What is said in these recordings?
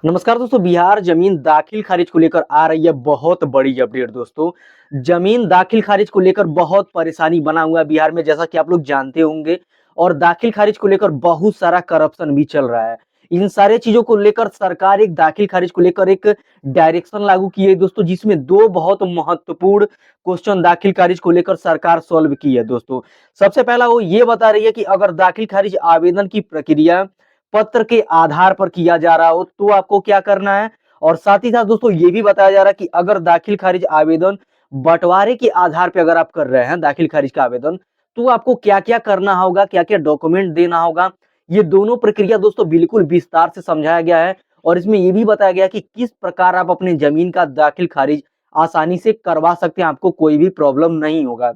नमस्कार दोस्तों, बिहार जमीन दाखिल खारिज को लेकर आ रही है बहुत बड़ी अपडेट दोस्तों। जमीन दाखिल खारिज को लेकर बहुत परेशानी बना हुआ है बिहार में, जैसा कि आप लोग जानते होंगे। और दाखिल खारिज को लेकर बहुत सारा करप्शन भी चल रहा है। इन सारे चीजों को लेकर सरकार एक दाखिल खारिज को लेकर एक डायरेक्शन लागू की है दोस्तों, जिसमें दो बहुत महत्वपूर्ण क्वेश्चन दाखिल खारिज को लेकर सरकार सॉल्व की है दोस्तों। सबसे पहला वो ये बता रही है कि अगर दाखिल खारिज आवेदन की प्रक्रिया पत्र के आधार पर किया जा रहा हो तो आपको क्या करना है। और साथ ही साथ दोस्तों ये भी बताया जा रहा है कि अगर दाखिल खारिज आवेदन बंटवारे के आधार पर अगर आप कर रहे हैं दाखिल खारिज का आवेदन, तो आपको क्या क्या करना होगा, क्या क्या डॉक्यूमेंट देना होगा। ये दोनों प्रक्रिया दोस्तों बिल्कुल विस्तार से समझाया गया है। और इसमें ये भी बताया गया है कि किस प्रकार आप अपने जमीन का दाखिल खारिज आसानी से करवा सकते हैं, आपको कोई भी प्रॉब्लम नहीं होगा।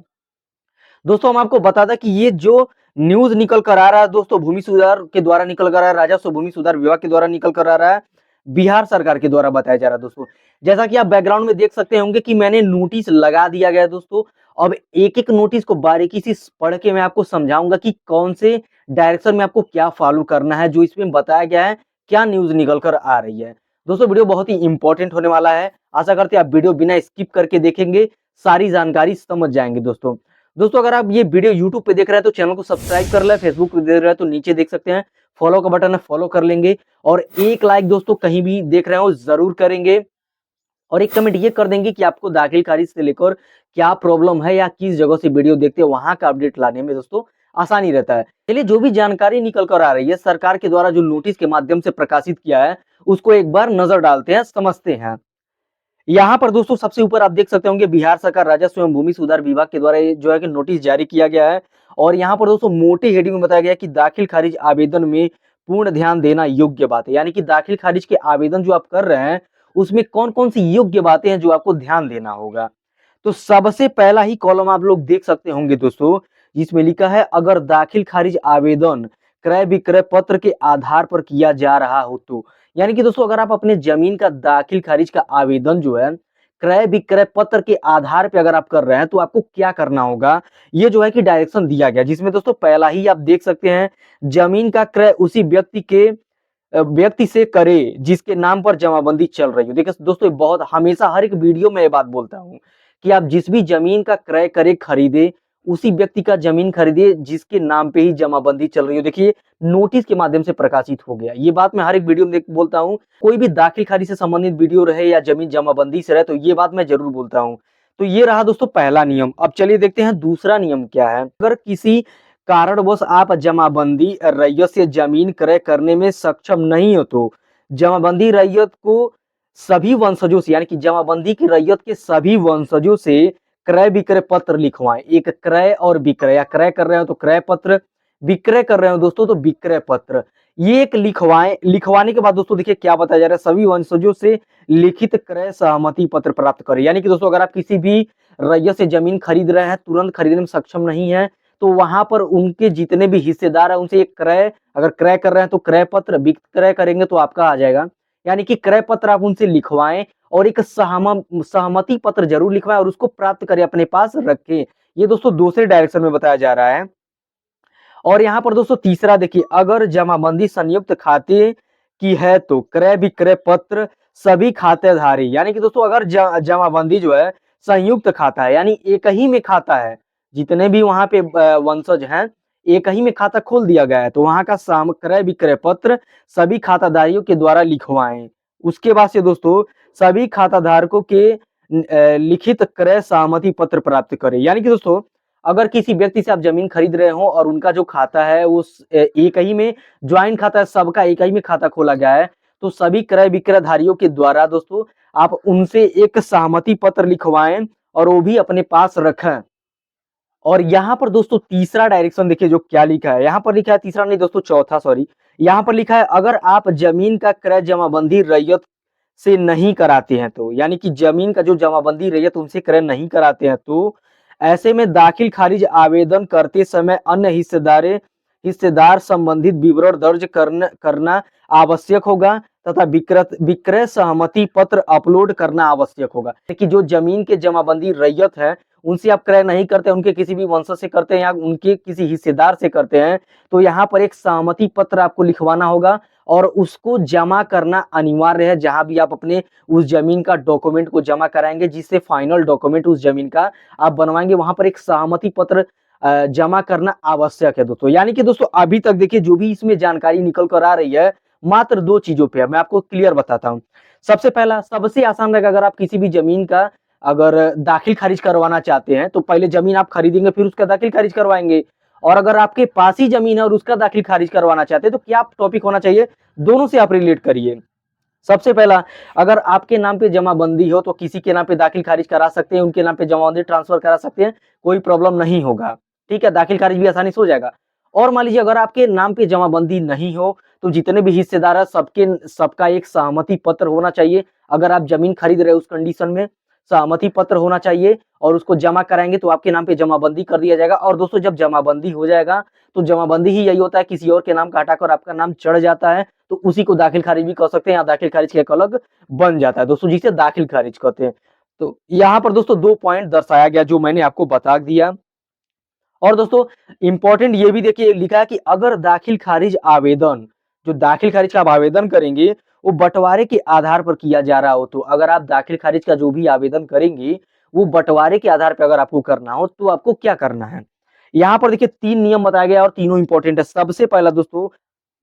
दोस्तों हम आपको बता दें कि ये जो न्यूज निकल कर आ रहा है दोस्तों, भूमि सुधार के द्वारा निकल कर आ रहा है, राजस्व भूमि सुधार विभाग के द्वारा निकल कर आ रहा है, बिहार सरकार के द्वारा बताया जा रहा है दोस्तों। जैसा कि आप बैकग्राउंड में देख सकते होंगे कि मैंने नोटिस लगा दिया गया है दोस्तों। अब एक एक नोटिस को बारीकी से पढ़ के मैं आपको समझाऊंगा कि कौन से डायरेक्शन में आपको क्या फॉलो करना है, जो इसमें बताया गया है, क्या न्यूज निकल कर आ रही है। दोस्तों वीडियो बहुत ही इंपॉर्टेंट होने वाला है, आशा करते हैं आप वीडियो बिना स्किप करके देखेंगे, सारी जानकारी समझ जाएंगे दोस्तों। दोस्तों अगर आप ये वीडियो यूट्यूब पे देख रहे हैं तो चैनल को सब्सक्राइब कर लें, फेसबुक पे देख रहे हैं तो नीचे देख सकते हैं फॉलो का बटन है, फॉलो कर लेंगे। और एक लाइक दोस्तों कहीं भी देख रहे हो जरूर करेंगे। और एक कमेंट ये कर देंगे कि आपको दाखिल खारिज से लेकर क्या प्रॉब्लम है या किस जगह से वीडियो देखते हैं, वहां का अपडेट लाने में दोस्तों आसानी रहता है। चलिए जो भी जानकारी निकल कर आ रही है सरकार के द्वारा जो नोटिस के माध्यम से प्रकाशित किया है, उसको एक बार नजर डालते हैं, समझते हैं। यहाँ पर दोस्तों सबसे ऊपर आप देख सकते होंगे बिहार सरकार राजस्व एवं भूमि सुधार विभाग के द्वारा ये जो है कि नोटिस जारी किया गया है। और यहाँ पर दोस्तों मोटे हेडिंग में बताया गया है कि दाखिल खारिज आवेदन में पूर्ण ध्यान देना योग्य बात है। यानी कि दाखिल खारिज के आवेदन जो आप कर रहे हैं उसमें कौन कौन सी योग्य बातें हैं जो आपको ध्यान देना होगा। तो सबसे पहला ही कॉलम आप लोग देख सकते होंगे दोस्तों, जिसमें लिखा है अगर दाखिल खारिज आवेदन क्रय विक्रय पत्र के आधार पर किया जा रहा हो तो। यानी कि दोस्तों अगर आप अपने जमीन का दाखिल खारिज का आवेदन जो है क्रय विक्रय पत्र के आधार पे अगर आप कर रहे हैं तो आपको क्या करना होगा, ये जो है कि डायरेक्शन दिया गया, जिसमें दोस्तों पहला ही आप देख सकते हैं जमीन का क्रय उसी व्यक्ति से करे जिसके नाम पर जमाबंदी चल रही हो। देखिए दोस्तों बहुत हमेशा हर एक वीडियो में ये बात बोलता हूँ कि आप जिस भी जमीन का क्रय करे खरीदे उसी व्यक्ति का जमीन खरीदे जिसके नाम पे ही जमाबंदी चल रही हो। देखिए नोटिस के माध्यम से प्रकाशित हो गया, ये बात मैं हर एक वीडियो में बोलता हूँ। कोई भी दाखिल खारिज से संबंधित वीडियो रहे या जमीन जमाबंदी से रहे तो ये बात मैं जरूर बोलता हूँ। तो ये रहा दोस्तों पहला नियम। अब चलिए देखते हैं दूसरा नियम क्या है। अगर किसी कारणवश आप जमाबंदी रैयत से जमीन क्रय करने में सक्षम नहीं हो तो जमाबंदी रैयत को सभी वंशजों से, यानी कि जमाबंदी की रैयत के सभी वंशजों से क्रय विक्रय पत्र लिखवाएं। एक क्रय और विक्रय, या क्रय कर रहे हो तो क्रय पत्र, विक्रय कर रहे हो दोस्तों तो विक्रय पत्र, ये एक लिखवाएं। लिखवाने के बाद दोस्तों देखिए क्या बताया जा रहा है, सभी वंशजों से लिखित क्रय सहमति पत्र प्राप्त करें। यानी कि दोस्तों अगर आप किसी भी रैयत से जमीन खरीद रहे हैं, तुरंत खरीदने में सक्षम नहीं है, तो वहां पर उनके जितने भी हिस्सेदार है उनसे एक क्रय, अगर क्रय कर रहे हैं तो क्रय पत्र, विक्रय करेंगे तो आपका आ जाएगा। यानी कि क्रय पत्र आप उनसे लिखवाएं और एक सहमति पत्र जरूर लिखवाएं और उसको प्राप्त करें, अपने पास रखें। ये दोस्तों दूसरे डायरेक्शन में बताया जा रहा है। और यहाँ पर दोस्तों तीसरा देखिए, अगर जमाबंदी संयुक्त खाते की है तो क्रय विक्रय पत्र सभी खातेधारी, यानी कि दोस्तों अगर जमाबंदी जो है संयुक्त खाता है, यानी एक ही में खाता है, जितने भी वहां पे वंशज हैं एक ही में खाता खोल दिया गया है, तो वहां का क्रय विक्रय पत्र सभी खाताधारियों के द्वारा लिखवाएं। उसके बाद से दोस्तों सभी खाताधारकों के लिखित क्रय सहमति पत्र प्राप्त करें। यानी कि दोस्तों अगर किसी व्यक्ति से आप जमीन खरीद रहे हो और उनका जो खाता है वो एक ही में ज्वाइंट खाता है, सबका एक ही में खाता खोला गया है, तो सभी क्रय विक्रयधारियों के द्वारा दोस्तों आप उनसे एक सहमति पत्र लिखवाएं और वो भी अपने पास रखें। और यहाँ पर दोस्तों तीसरा डायरेक्शन देखिए जो क्या लिखा है, यहाँ पर लिखा है, तीसरा नहीं दोस्तों चौथा, सॉरी, यहाँ पर लिखा है अगर आप जमीन का क्रय जमाबंदी रैयत से नहीं कराते हैं तो, यानी कि जमीन का जो जमाबंदी रैयत उनसे क्रय नहीं कराते हैं तो ऐसे में दाखिल खारिज आवेदन करते समय अन्य हिस्सेदार संबंधित विवरण दर्ज करना आवश्यक होगा तथा विक्रय सहमति पत्र अपलोड करना आवश्यक होगा। कि जो जमीन के जमाबंदी रैयत है उनसे आप क्रय नहीं करते, उनके किसी भी वंशज से करते हैं या उनके किसी हिस्सेदार से करते हैं, तो यहाँ पर एक सहमति पत्र आपको लिखवाना होगा और उसको जमा करना अनिवार्य है जहां भी आप अपने उस जमीन का डॉक्यूमेंट को जमा कराएंगे, जिससे फाइनल डॉक्यूमेंट उस जमीन का आप बनवाएंगे, वहां पर एक सहमति पत्र जमा करना आवश्यक है दोस्तों। यानी कि दोस्तों अभी तक देखिए जो भी इसमें जानकारी निकल कर आ रही है मात्र 2 चीजों पे है, मैं आपको क्लियर बताता हूँ। सबसे पहला सबसे आसान रहेगा, अगर आप किसी भी जमीन का अगर दाखिल खारिज करवाना चाहते हैं तो पहले जमीन आप खरीदेंगे फिर उसका दाखिल खारिज करवाएंगे। और अगर आपके पास ही जमीन है और उसका दाखिल खारिज करवाना चाहते हैं तो क्या टॉपिक होना चाहिए, दोनों से आप रिलेट करिए। सबसे पहला, अगर आपके नाम पे जमाबंदी हो तो किसी के नाम पे दाखिल खारिज करा सकते हैं, उनके नाम पे जमाबंदी ट्रांसफर करा सकते हैं, कोई प्रॉब्लम नहीं होगा। ठीक है, दाखिल खारिज भी आसानी से हो जाएगा। और मान लीजिए अगर आपके नाम पे जमाबंदी नहीं हो तो जितने भी हिस्सेदार है सबका एक सहमति पत्र होना चाहिए। अगर आप जमीन खरीद रहे हो उस कंडीशन में सहमति पत्र होना चाहिए और उसको जमा कराएंगे तो आपके नाम पे जमाबंदी कर दिया जाएगा। और दोस्तों जब जमाबंदी हो जाएगा तो जमाबंदी ही यही होता है, किसी और के नाम का हटाकर आपका नाम चढ़ जाता है तो उसी को दाखिल खारिज भी कर सकते हैं, या दाखिल खारिज के एक अलग बन जाता है दोस्तों, जिसे दाखिल खारिज कहते हैं। तो यहाँ पर दोस्तों 2 पॉइंट दर्शाया गया जो मैंने आपको बता दिया। और दोस्तों इंपॉर्टेंट ये भी देखिए लिखा है कि अगर दाखिल खारिज आवेदन, जो दाखिल खारिज का आप आवेदन करेंगे वो बंटवारे के आधार पर किया जा रहा हो, तो अगर आप दाखिल खारिज का जो भी आवेदन करेंगे वो बंटवारे के आधार पर अगर आपको करना हो तो आपको क्या करना है। यहाँ पर देखिए 3 नियम बताया गया और तीनों इंपॉर्टेंट है। सबसे पहला दोस्तों,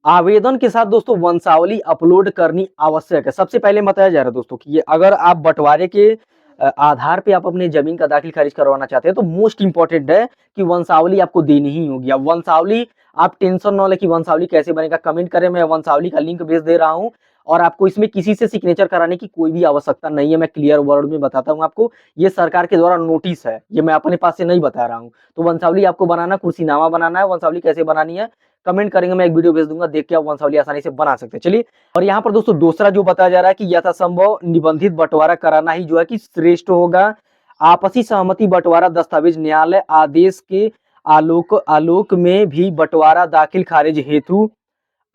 आवेदन के साथ दोस्तों वंशावली अपलोड करनी आवश्यक है। सबसे पहले बताया जा रहा है दोस्तों कि ये अगर आप बंटवारे के आधार पे आप अपने जमीन का दाखिल खारिज करवाना चाहते हैं तो मोस्ट इंपॉर्टेंट है कि वंशावली आपको देनी ही होगी। अब वंशावली आप टेंशन न ले कि वंशावली कैसे बनेगा, कमेंट करें, मैं वंशावली का लिंक भेज दे रहा हूँ। और आपको इसमें किसी से सिग्नेचर कराने की कोई भी आवश्यकता नहीं है, मैं क्लियर वर्ड में बताता हूँ आपको। ये सरकार के द्वारा नोटिस है, ये मैं अपने पास से नहीं बता रहा हूँ। तो वंशावली आपको बनाना, कुर्सीनामा बनाना है, वंशावली कैसे बनानी है कमेंट करेंगे, मैं एक वीडियो भेज दूंगा, देख के आप वंशावली आसानी से बना सकते हैं। चलिए, और यहाँ पर दोस्तों दूसरा जो बताया जा रहा है कि यथासंभव निबंधित बंटवारा कराना ही जो है कि श्रेष्ठ होगा। आपसी सहमति बंटवारा दस्तावेज न्यायालय आदेश के आलोक में भी बंटवारा दाखिल खारिज हेतु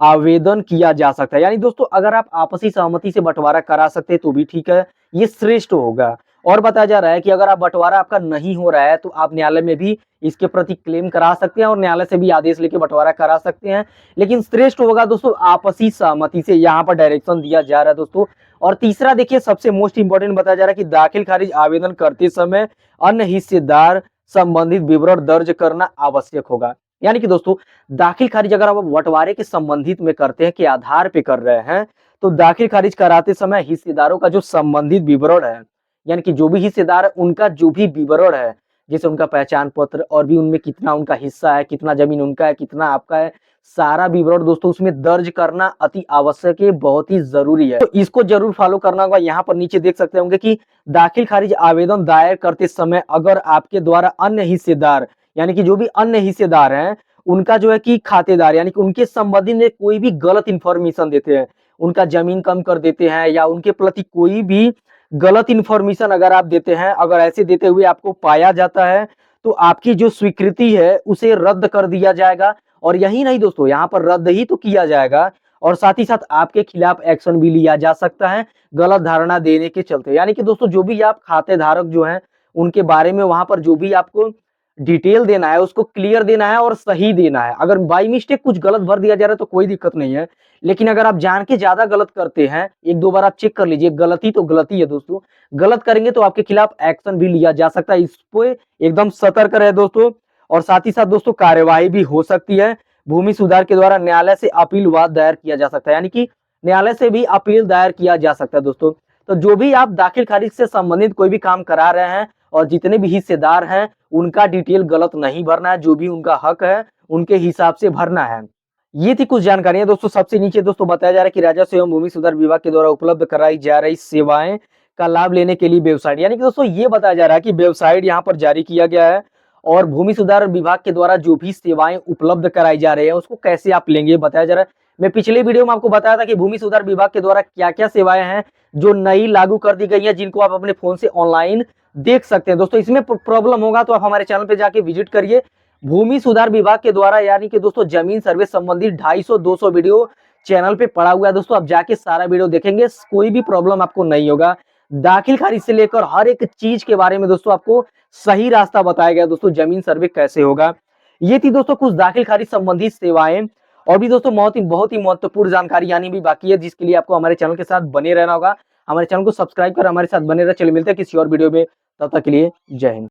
आवेदन किया जा सकता है। यानी दोस्तों अगर आप आपसी सहमति से बंटवारा करा सकते हैं तो भी ठीक है, ये श्रेष्ठ होगा। और बताया जा रहा है कि अगर आप बंटवारा आपका नहीं हो रहा है तो आप न्यायालय में भी इसके प्रति क्लेम करा सकते हैं और न्यायालय से भी आदेश लेके बंटवारा करा सकते हैं, लेकिन श्रेष्ठ होगा दोस्तों आपसी सहमति से। यहाँ पर डायरेक्शन दिया जा रहा है दोस्तों। और तीसरा देखिए सबसे मोस्ट इंपॉर्टेंट बताया जा रहा है कि दाखिल खारिज आवेदन करते समय अन्य हिस्सेदार संबंधित विवरण दर्ज करना आवश्यक होगा। यानी कि दोस्तों दाखिल खारिज अगर आप बंटवारे के संबंधित में करते हैं के आधार पे कर रहे हैं तो दाखिल खारिज कराते समय हिस्सेदारों का जो संबंधित विवरण है, यानी कि जो भी हिस्सेदार है उनका जो भी विवरण है, जैसे उनका पहचान पत्र और भी उनमें कितना उनका हिस्सा है, कितना जमीन उनका है, कितना आपका है, सारा विवरण दोस्तों उसमें दर्ज करना अति आवश्यक है, बहुत ही जरूरी है। तो इसको जरूर फॉलो करना होगा। यहाँ पर नीचे देख सकते होंगे कि दाखिल खारिज आवेदन दायर करते समय अगर आपके द्वारा अन्य हिस्सेदार, यानी कि जो भी अन्य हिस्सेदार हैं उनका जो है कि खातेदार, यानी कि उनके संबंधित में कोई भी गलत इंफॉर्मेशन देते हैं, उनका जमीन कम कर देते हैं या उनके प्रति कोई भी गलत इंफॉर्मेशन अगर आप देते हैं, अगर ऐसे देते हुए आपको पाया जाता है तो आपकी जो स्वीकृति है उसे रद्द कर दिया जाएगा। और यही नहीं दोस्तों, यहाँ पर रद्द ही तो किया जाएगा और साथ ही साथ आपके खिलाफ एक्शन भी लिया जा सकता है गलत धारणा देने के चलते। यानी कि दोस्तों जो भी आप खातेधारक जो हैं उनके बारे में वहां पर जो भी आपको डिटेल देना है उसको क्लियर देना है और सही देना है। अगर बाई मिस्टेक कुछ गलत भर दिया जा रहा है तो कोई दिक्कत नहीं है, लेकिन अगर आप जान के ज्यादा गलत करते हैं, एक दो बार आप चेक कर लीजिए, गलती तो गलती है दोस्तों, गलत करेंगे तो आपके खिलाफ एक्शन भी लिया जा सकता है। इस पे एकदम सतर्क रहे दोस्तों। और साथ ही साथ दोस्तों कार्यवाही भी हो सकती है, भूमि सुधार के द्वारा न्यायालय से अपील वाद दायर किया जा सकता है, यानी कि न्यायालय से भी अपील दायर किया जा सकता है दोस्तों। तो जो भी आप दाखिल खारिज से संबंधित कोई भी काम करा रहे हैं और जितने भी हिस्सेदार हैं उनका डिटेल गलत नहीं भरना है, जो भी उनका हक है उनके हिसाब से भरना है। ये थी कुछ जानकारियां दोस्तों। सबसे नीचे दोस्तों बताया जा रहा है कि राजस्व एवं भूमि सुधार विभाग के द्वारा उपलब्ध कराई जा रही सेवाएं का लाभ लेने के लिए वेबसाइट, यानी कि दोस्तों ये बताया जा रहा है कि वेबसाइट यहाँ पर जारी किया गया है और भूमि सुधार विभाग के द्वारा जो भी सेवाएं उपलब्ध कराई जा रही है उसको कैसे आप लेंगे बताया जा रहा है। मैं पिछले वीडियो में आपको बताया था कि भूमि सुधार विभाग के द्वारा क्या क्या सेवाएं हैं जो नई लागू कर दी गई है, जिनको आप अपने फोन से ऑनलाइन देख सकते हैं दोस्तों। इसमें प्रॉब्लम होगा तो आप हमारे चैनल पे जाके विजिट करिए। भूमि सुधार विभाग के द्वारा यानी कि दोस्तों जमीन सर्वे संबंधी 250-200 वीडियो चैनल पे पड़ा हुआ है दोस्तों, आप जाके सारा वीडियो देखेंगे, कोई भी प्रॉब्लम आपको नहीं होगा। दाखिल खारिज से लेकर हर एक चीज के बारे में दोस्तों आपको सही रास्ता बताया गया दोस्तों, जमीन सर्वे कैसे होगा। ये थी दोस्तों कुछ दाखिल खारिज संबंधी सेवाएं। और भी दोस्तों बहुत ही महत्वपूर्ण जानकारी आनी भी बाकी है, जिसके लिए आपको हमारे चैनल के साथ बने रहना होगा। हमारे चैनल को सब्सक्राइब कर हमारे साथ बने रहे। चलिए मिलते हैं किसी और वीडियो में, तब तक के लिए जय हिंद।